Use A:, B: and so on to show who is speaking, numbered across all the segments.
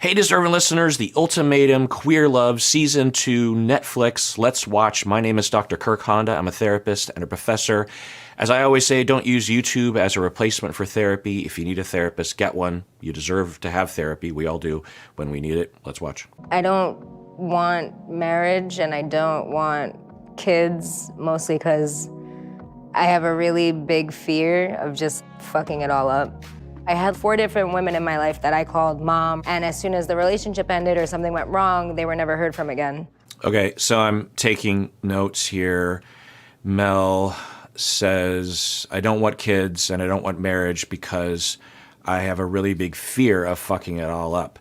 A: Hey, deserving listeners, the Ultimatum Queer Love Season 2 Netflix. Let's watch. My name is Dr. Kirk Honda. I'm a therapist and a professor. As I always say, don't use YouTube as a replacement for therapy. If you need a therapist, get one. You deserve to have therapy. We all do when we need it. Let's watch.
B: I don't want marriage and I don't want kids, mostly because I have a really big fear of just fucking it all up. I had 4 different women in my life that I called mom, and as soon as the relationship ended or something went wrong, they were never heard from again.
A: Okay, so I'm taking notes here. Mel says, I don't want kids and I don't want marriage because I have a really big fear of fucking it all up.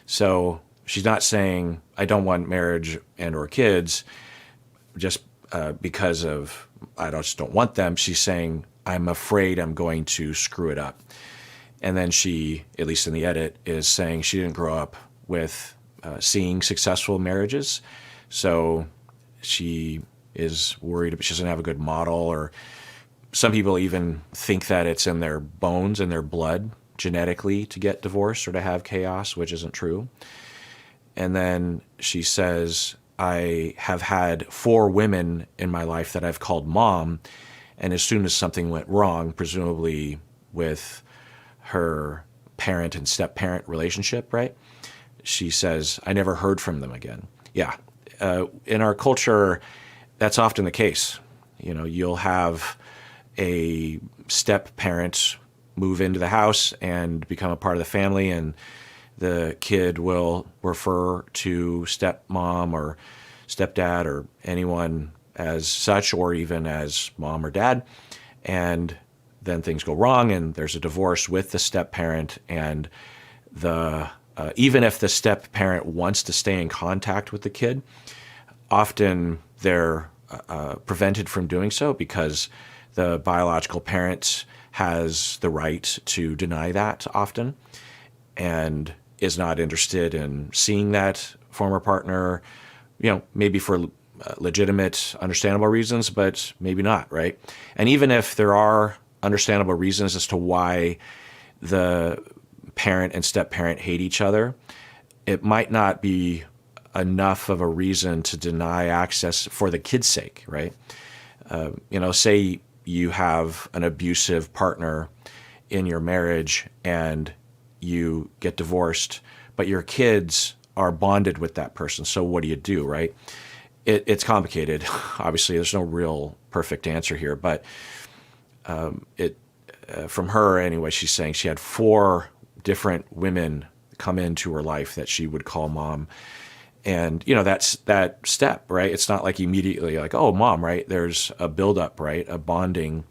A: So she's not saying I don't want marriage and or kids just because of I just don't want them. She's saying I'm afraid I'm going to screw it up. And then she, at least in the edit, is saying she didn't grow up with seeing successful marriages. So she is worried she doesn't have a good model, or some people even think that it's in their bones and their blood genetically to get divorced or to have chaos, which isn't true. And then she says, I have had 4 women in my life that I've called mom, and as soon as something went wrong, presumably with her parent and step-parent relationship, right? She says, I never heard from them again. Yeah. In our culture, that's often the case. You know, you'll have a step-parent move into the house and become a part of the family, and the kid will refer to stepmom or stepdad or anyone as such, or even as mom or dad. And then things go wrong and there's a divorce with the step parent, and even if the step parent wants to stay in contact with the kid, often they're prevented from doing so because the biological parent has the right to deny that often and is not interested in seeing that former partner, maybe for legitimate, understandable reasons, but maybe not, right? And even if there are understandable reasons as to why the parent and step-parent hate each other, it might not be enough of a reason to deny access for the kid's sake, right? Say you have an abusive partner in your marriage and you get divorced, but your kids are bonded with that person. So what do you do, right? It's complicated. Obviously, there's no real perfect answer here, but from her anyway, she's saying she had 4 different women come into her life that she would call mom. And, that's that step, right? It's not like immediately like, oh, mom, right? There's a buildup, right? A bonding,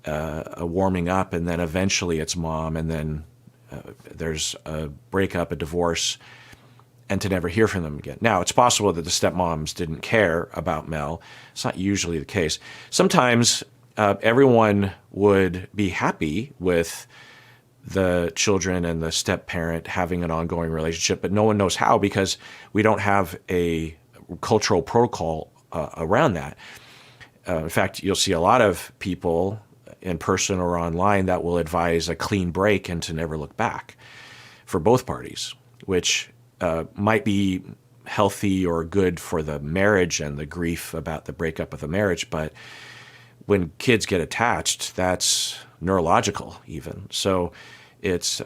A: a warming up, and then eventually it's mom, and then there's a breakup, a divorce, and to never hear from them again. Now, it's possible that the stepmoms didn't care about Mel. It's not usually the case. Sometimes everyone would be happy with the children and the step-parent having an ongoing relationship, but no one knows how because we don't have a cultural protocol around that. In fact, you'll see a lot of people in person or online that will advise a clean break and to never look back for both parties, which might be healthy or good for the marriage and the grief about the breakup of the marriage, but when kids get attached, that's neurological even. So it's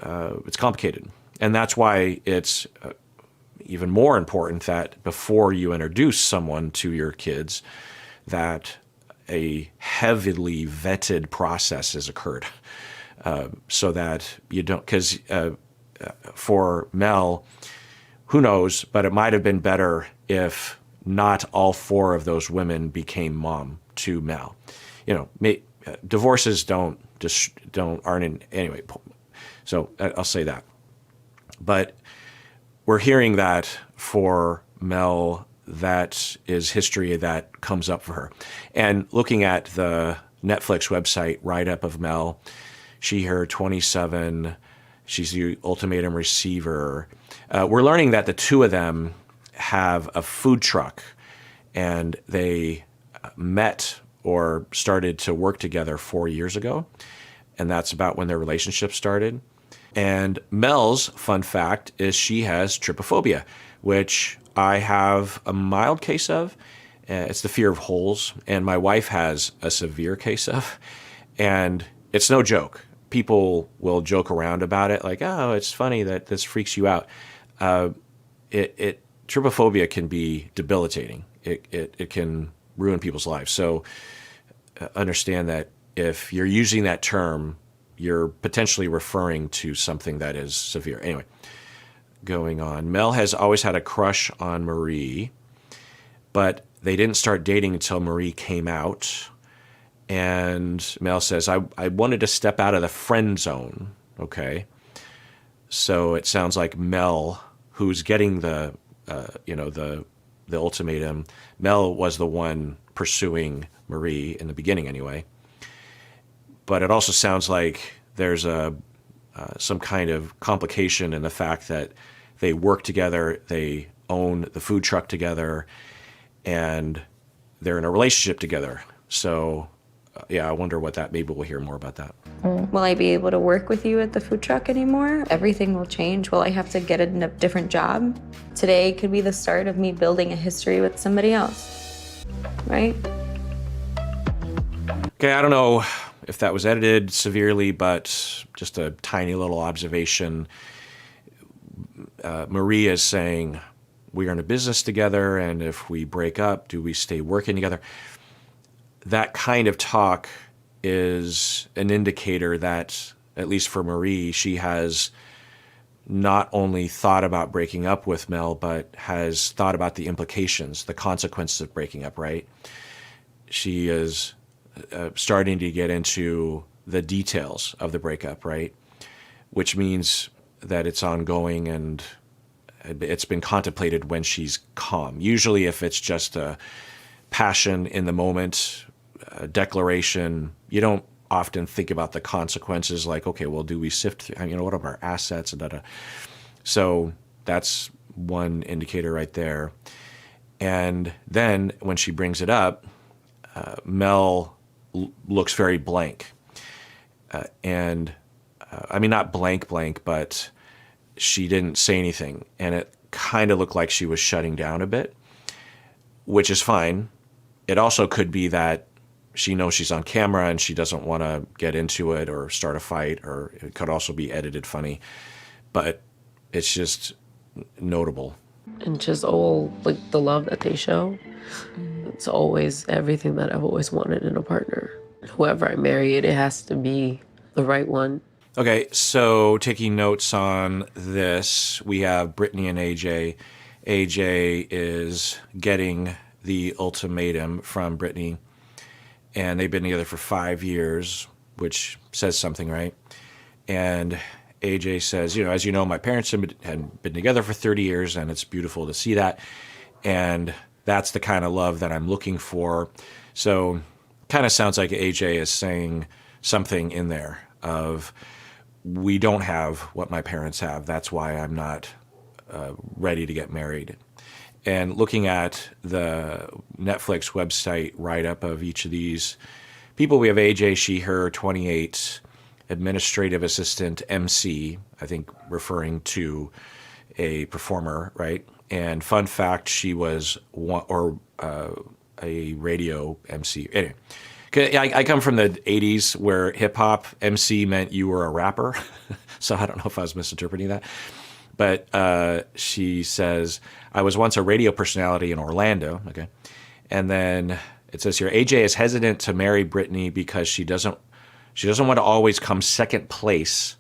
A: complicated. And that's why it's even more important that before you introduce someone to your kids, that a heavily vetted process has occurred so that you don't, because for Mel, who knows, but it might have been better if not all 4 of those women became mom to Mel. Divorces aren't in anyway. So I'll say that. But we're hearing that for Mel, that is history that comes up for her. And looking at the Netflix website write-up of Mel, her 27, she's the ultimatum receiver. We're learning that the 2 of them have a food truck, and they met or started to work together 4 years ago. And that's about when their relationship started. And Mel's fun fact is she has trypophobia, which I have a mild case of. It's the fear of holes, and my wife has a severe case of. And it's no joke. People will joke around about it, like, "Oh, it's funny that this freaks you out." Trypophobia can be debilitating. It can ruin people's lives. So understand that if you're using that term, you're potentially referring to something that is severe. Anyway, going on. Mel has always had a crush on Marie, but they didn't start dating until Marie came out. And Mel says, I wanted to step out of the friend zone. Okay. So it sounds like Mel, who's getting the ultimatum, Mel was the one pursuing Marie in the beginning anyway. But it also sounds like there's some kind of complication in the fact that they work together, they own the food truck together, and they're in a relationship together. So, I wonder what that, maybe we'll hear more about that.
C: Will I be able to work with you at the food truck anymore? Everything will change. Will I have to get a different job? Today could be the start of me building a history with somebody else, right?
A: Okay, I don't know if that was edited severely, but just a tiny little observation. Maria is saying, we're in a business together, and if we break up, do we stay working together? That kind of talk is an indicator that, at least for Marie, she has not only thought about breaking up with Mel, but has thought about the implications, the consequences of breaking up, right? She is starting to get into the details of the breakup, right? Which means that it's ongoing and it's been contemplated when she's calm. Usually if it's just a passion in the moment, a declaration, you don't often think about the consequences, like, okay, well, do we sift through, what are our assets? And so that's one indicator right there. And then when she brings it up, Mel looks very blank. Not blank, but she didn't say anything. And it kind of looked like she was shutting down a bit, which is fine. It also could be that she knows she's on camera and she doesn't want to get into it or start a fight, or it could also be edited funny. But it's just notable.
D: And just all, like, the love that they show, it's always everything that I've always wanted in a partner. Whoever I marry, it has to be the right one.
A: Okay, so taking notes on this, we have Brittany and AJ. AJ is getting the ultimatum from Brittany, and they've been together for 5 years, which says something, right? And AJ says, as you know, my parents had been together for 30 years, and it's beautiful to see that. And that's the kind of love that I'm looking for. So kind of sounds like AJ is saying something in there of, we don't have what my parents have. That's why I'm not ready to get married. And looking at the Netflix website write-up of each of these people, we have AJ, she, her, 28, administrative assistant, MC, I think referring to a performer, right? And fun fact, she was a radio MC. Anyway, I come from the 80s where hip-hop MC meant you were a rapper. So I don't know if I was misinterpreting that. But she says, I was once a radio personality in Orlando. Okay. And then it says here, AJ is hesitant to marry Brittany because she doesn't want to always come second place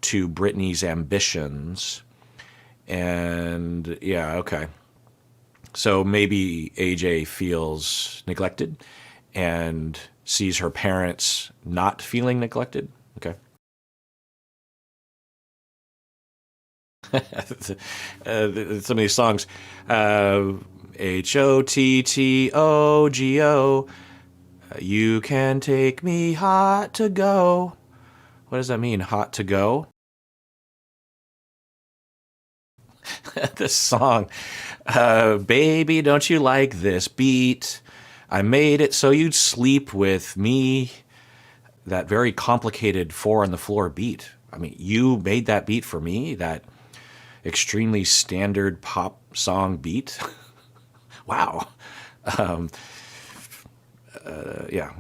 A: to Brittany's ambitions. And yeah, okay. So maybe AJ feels neglected and sees her parents not feeling neglected. Okay. Some of these songs, HOTTOGO, you can take me hot to go. What does that mean, hot to go? This song, baby, don't you like this beat? I made it so you'd sleep with me. That very complicated 4 on the floor beat. I mean, you made that beat for me, that extremely standard pop song beat. Wow. Yeah.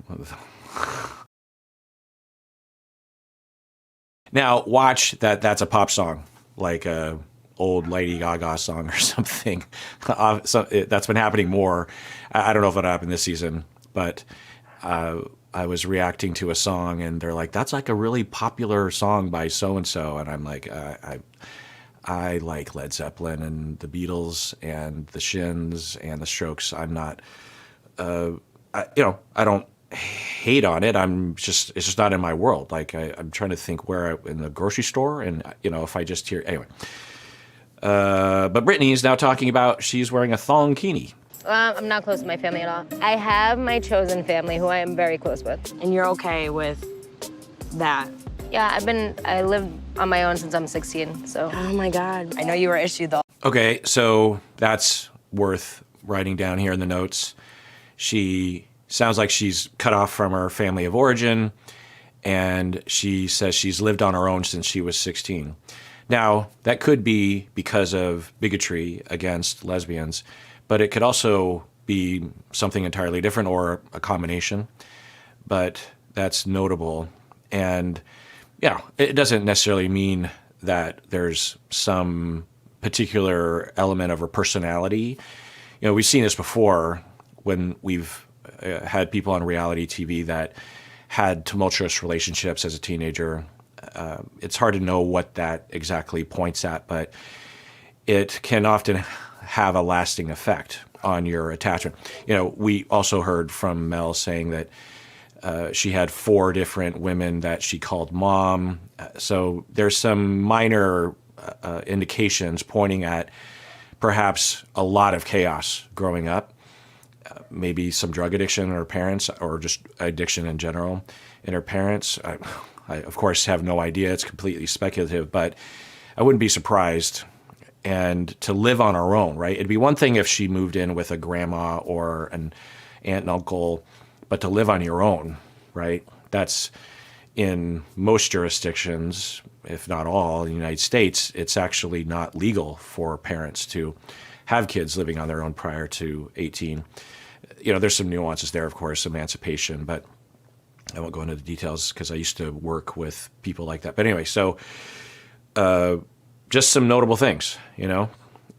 A: Now watch that. That's a pop song, like a old Lady Gaga song or something. That's been happening more. I don't know if it happened this season, but I was reacting to a song and they're like, "That's like a really popular song by so and so," and I'm like, I like Led Zeppelin and the Beatles and the Shins and the Strokes. I'm not, I don't hate on it. It's just not in my world. Like I'm trying to think in the grocery store, and if I just hear anyway. But Brittany is now talking about she's wearing a thongkini.
B: I'm not close to my family at all. I have my chosen family who I am very close with.
E: And you're okay with that?
B: Yeah, I lived on my own since I'm 16, so.
E: Oh my God. I know you were issued though.
A: Okay, so that's worth writing down here in the notes. She sounds like she's cut off from her family of origin, and she says she's lived on her own since she was 16. Now, that could be because of bigotry against lesbians, but it could also be something entirely different or a combination. But that's notable. And it doesn't necessarily mean that there's some particular element of her personality. We've seen this before when we've had people on reality TV that had tumultuous relationships as a teenager. It's hard to know what that exactly points at, but it can often have a lasting effect on your attachment. We also heard from Mel saying that she had 4 different women that she called mom. So there's some minor indications pointing at perhaps a lot of chaos growing up. Maybe some drug addiction in her parents, or just addiction in general in her parents. I of course have no idea. It's completely speculative, but I wouldn't be surprised. And to live on her own, right? It'd be one thing if she moved in with a grandma or an aunt and uncle, but to live on your own, right? That's in most jurisdictions, if not all, in the United States, it's actually not legal for parents to have kids living on their own prior to 18. There's some nuances there, of course, emancipation, but I won't go into the details because I used to work with people like that. But anyway, so just some notable things,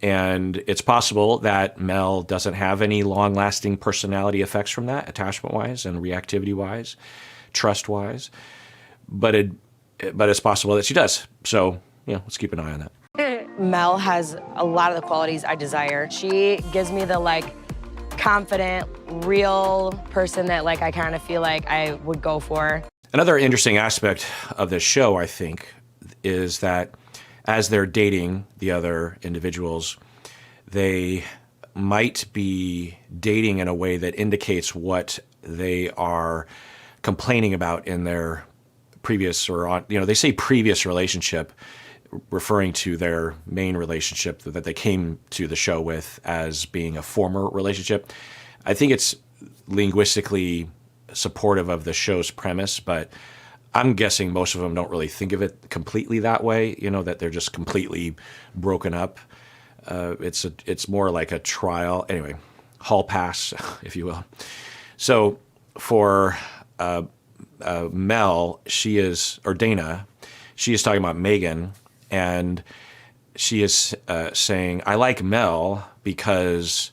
A: and it's possible that Mel doesn't have any long-lasting personality effects from that, attachment-wise and reactivity-wise, trust-wise, but it's possible that she does. So, let's keep an eye on that.
E: Mel has a lot of the qualities I desire. She gives me the confident, real person that I kind of feel like I would go for.
A: Another interesting aspect of this show, I think, is that as they're dating the other individuals, they might be dating in a way that indicates what they are complaining about in their previous they say previous relationship, referring to their main relationship that they came to the show with as being a former relationship. I think it's linguistically supportive of the show's premise, but I'm guessing most of them don't really think of it completely that way, that they're just completely broken up. It's more like a trial. Anyway, hall pass, if you will. So for Mel, Dana, she is talking about Megan, and she is saying, I like Mel because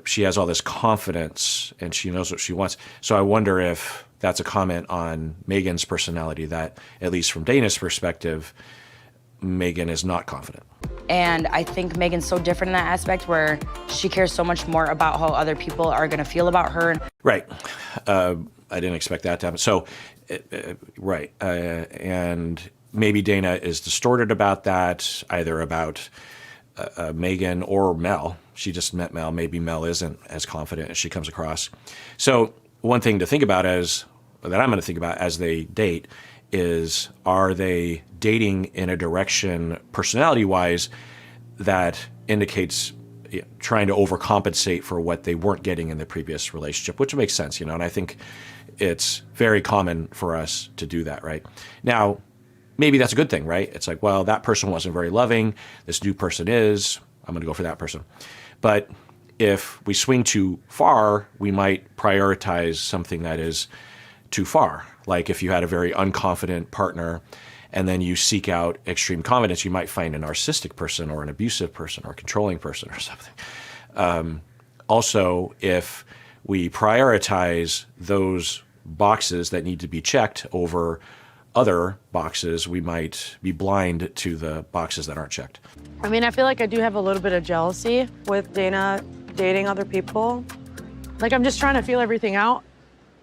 A: she has all this confidence and she knows what she wants. So I wonder if that's a comment on Megan's personality, that at least from Dana's perspective, Megan is not confident.
E: And I think Megan's so different in that aspect where she cares so much more about how other people are going to feel about her.
A: Right. I didn't expect that to happen. So, right. And maybe Dana is distorted about that, either about Megan or Mel. She just met Mel. Maybe Mel isn't as confident as she comes across. So one thing to think about that I'm going to think about as they date is, are they dating in a direction personality-wise that indicates trying to overcompensate for what they weren't getting in the previous relationship, which makes sense, and I think it's very common for us to do that, right? Now, maybe that's a good thing, right? It's like, well, that person wasn't very loving. This new person is. I'm going to go for that person. But if we swing too far, we might prioritize something that is too far. Like if you had a very unconfident partner and then you seek out extreme confidence, you might find a narcissistic person or an abusive person or a controlling person or something. Also, if we prioritize those boxes that need to be checked over other boxes, we might be blind to the boxes that aren't checked.
F: I mean, I feel like I do have a little bit of jealousy with Dana dating other people. Like, I'm just trying to feel everything out,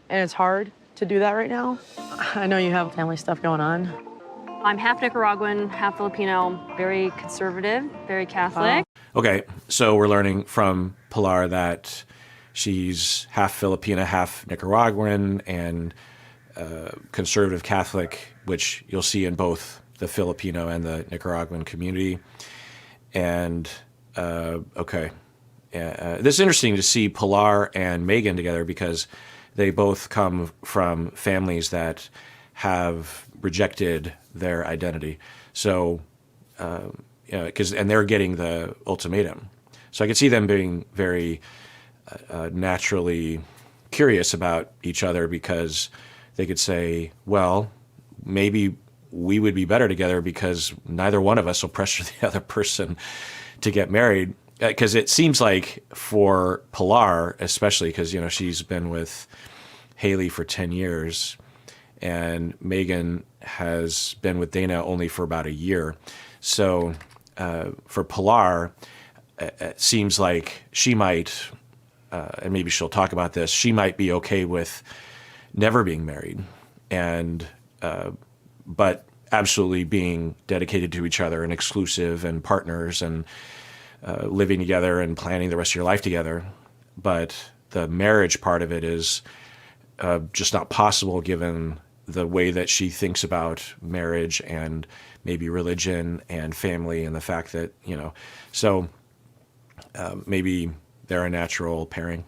F: and it's hard to do that right now. I know you have family stuff going on.
G: I'm half Nicaraguan, half Filipino, very conservative, very Catholic.
A: Okay, so we're learning from Pilar that she's half Filipina, half Nicaraguan, and conservative Catholic, which you'll see in both the Filipino and the Nicaraguan community. And this is interesting to see Pilar and Megan together because they both come from families that have rejected their identity. So, and they're getting the ultimatum. So I could see them being very naturally curious about each other because they could say, well, maybe we would be better together because neither one of us will pressure the other person to get married. Because it seems like for Pilar, especially because, she's been with Haley for 10 years and Megan has been with Dana only for about a year. So for Pilar, it seems like she might, and maybe she'll talk about this, she might be okay with never being married, and but absolutely being dedicated to each other and exclusive and partners and living together and planning the rest of your life together. But the marriage part of it is just not possible given the way that she thinks about marriage and maybe religion and family and the fact that, so maybe they're a natural pairing.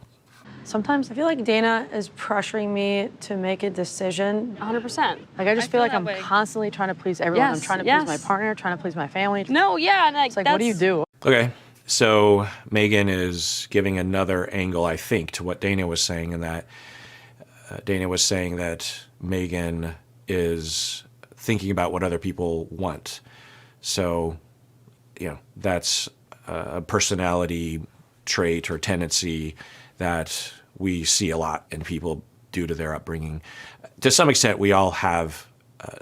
F: Sometimes I feel like Dana is pressuring me to make a decision.
G: 100%.
F: Like, I just feel like I'm constantly trying to please everyone. I'm trying to please my partner, trying to please my family.
G: No, yeah. And
F: it's like, what do you do?
A: Okay, so Megan is giving another angle, I think, to what Dana was saying, in that Dana was saying that Megan is thinking about what other people want. So, that's a personality trait or tendency that we see a lot in people due to their upbringing. To some extent, we all have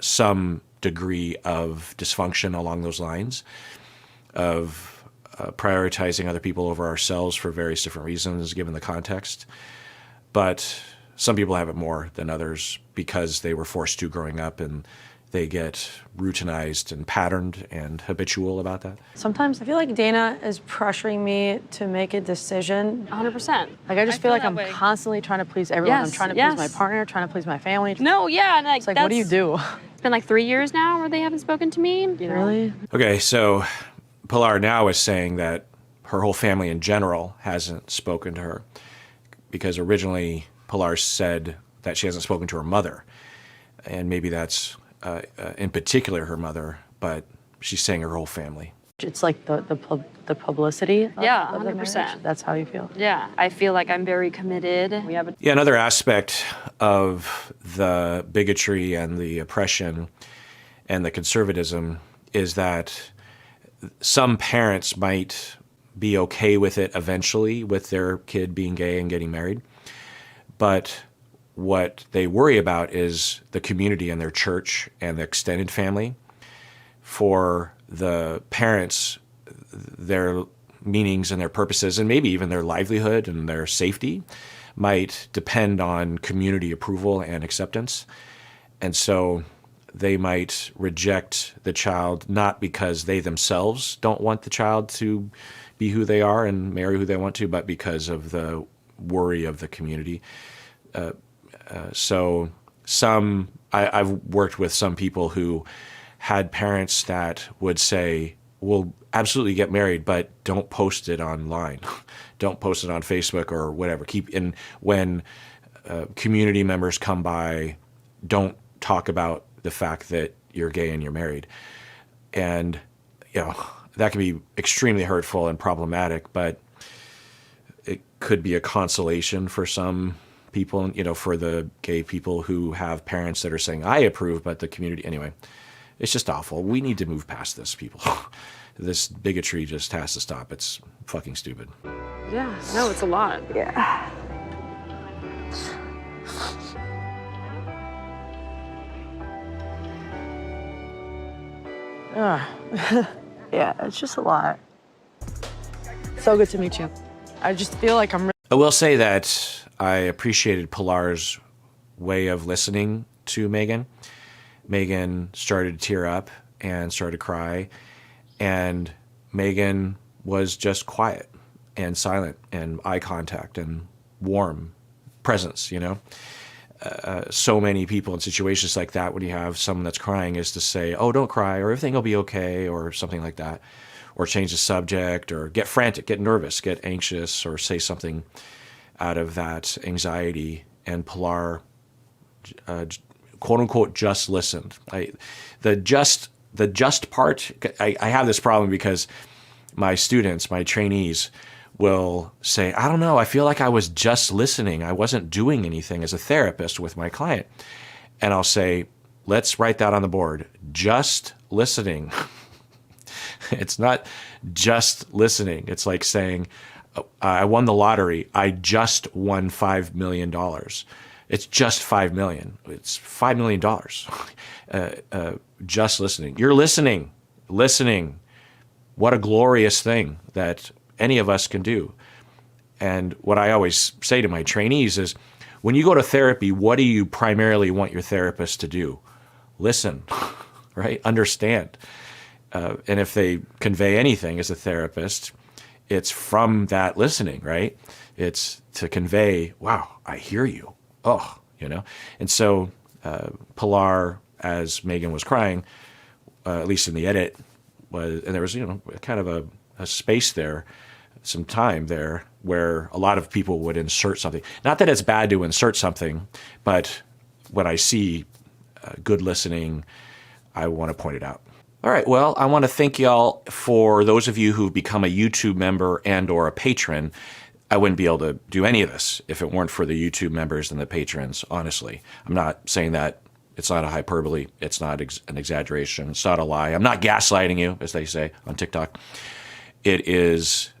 A: some degree of dysfunction along those lines of prioritizing other people over ourselves for various different reasons, given the context. But some people have it more than others because they were forced to growing up, and they get routinized and patterned and habitual about that.
F: Sometimes I feel like Dana is pressuring me to make a decision.
G: 100%.
F: Like, I just feel like I'm constantly trying to please everyone. I'm trying to please my partner, trying to please my family.
G: No, yeah. And
F: it's like, what do you do?
G: It's been like 3 years now where they haven't spoken to me.
F: Really?
A: Okay, so Pilar now is saying that her whole family in general hasn't spoken to her because originally Pilar said that she hasn't spoken to her mother. And maybe that's in particular her mother, but she's saying her whole family.
F: It's like the publicity of,
G: Yeah,
F: of the
G: 100%.
F: marriage. That's how you feel.
G: Yeah, I feel like I'm very committed. We have a
A: Yeah, another aspect of the bigotry and the oppression and the conservatism is that some parents might be okay with it eventually, with their kid being gay and getting married. But what they worry about is the community and their church and the extended family. For the parents, their meanings and their purposes, and maybe even their livelihood and their safety, might depend on community approval and acceptance. And so they might reject the child not because they themselves don't want the child to be who they are and marry who they want to, but because of the worry of the community. So I've worked with some people who had parents that would say, we'll absolutely get married, but don't post it online. Don't post it on Facebook or whatever. When community members come by, don't talk about the fact that you're gay and you're married. And, that can be extremely hurtful and problematic, but it could be a consolation for some people, for the gay people who have parents that are saying, I approve, but the community, anyway, it's just awful. We need to move past this, people. This bigotry just has to stop. It's fucking stupid.
G: Yeah, no, it's a lot.
C: Yeah.
F: Yeah, it's just a lot. So good to meet you. I just feel like I'm
A: I will say that I appreciated Pilar's way of listening to Megan. Megan started to tear up and started to cry, and Megan was just quiet and silent and eye contact and warm presence, So many people in situations like that, when you have someone that's crying, is to say, oh, don't cry, or everything will be okay, or something like that, or change the subject, or get frantic, get nervous, get anxious, or say something out of that anxiety. And Pilar, quote unquote, just listened. The just part, I have this problem because my students, my trainees, will say, I don't know, I feel like I was just listening. I wasn't doing anything as a therapist with my client. And I'll say, let's write that on the board. Just listening. It's not just listening. It's like saying, I won the lottery. I just won $5 million. It's just $5 million. It's $5 million. Just listening. You're listening. Listening. What a glorious thing that any of us can do. And what I always say to my trainees is, when you go to therapy, what do you primarily want your therapist to do? Listen, right? Understand. And if they convey anything as a therapist, it's from that listening, right? It's to convey, wow, I hear you. Oh, And so Pilar, as Megan was crying, at least in the edit, and there was, kind of a space there, some time there where a lot of people would insert something. Not that it's bad to insert something, but when I see good listening, I want to point it out. All right, well, I want to thank y'all. For those of you who've become a YouTube member and or a patron, I wouldn't be able to do any of this if it weren't for the YouTube members and the patrons, honestly. I'm not saying that. It's not a hyperbole. It's not an exaggeration. It's not a lie. I'm not gaslighting you, as they say on TikTok. It is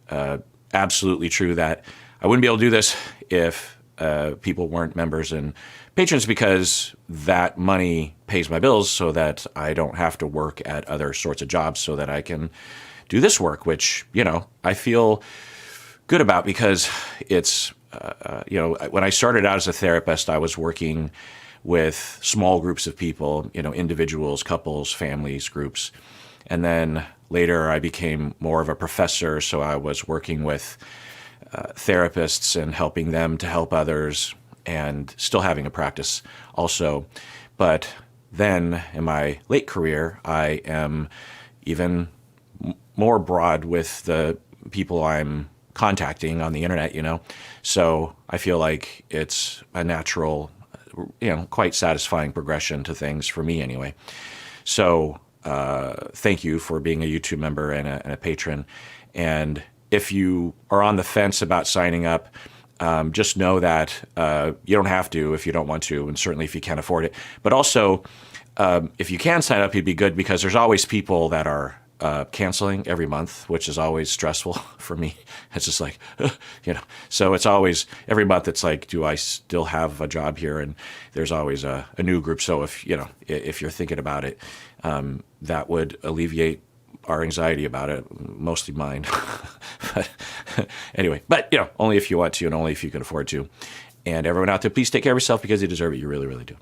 A: absolutely true that I wouldn't be able to do this if people weren't members and patrons, because that money pays my bills so that I don't have to work at other sorts of jobs so that I can do this work, which, I feel good about, because it's, when I started out as a therapist, I was working with small groups of people, individuals, couples, families, groups. And then later I became more of a professor, so I was working with therapists and helping them to help others, and still having a practice also. But then in my late career, I am even more broad with the people I'm contacting on the internet, So I feel like it's a natural, quite satisfying progression to things for me anyway. So thank you for being a YouTube member and a patron. And if you are on the fence about signing up, just know that you don't have to if you don't want to, and certainly if you can't afford it. But also, if you can sign up, you'd be good, because there's always people that are canceling every month, which is always stressful for me. It's just like, so it's always every month. It's like, do I still have a job here? And there's always a new group. So if you're thinking about it, that would alleviate our anxiety about it, mostly mine. But anyway, only if you want to, and only if you can afford to. And everyone out there, please take care of yourself, because you deserve it. You really, really do.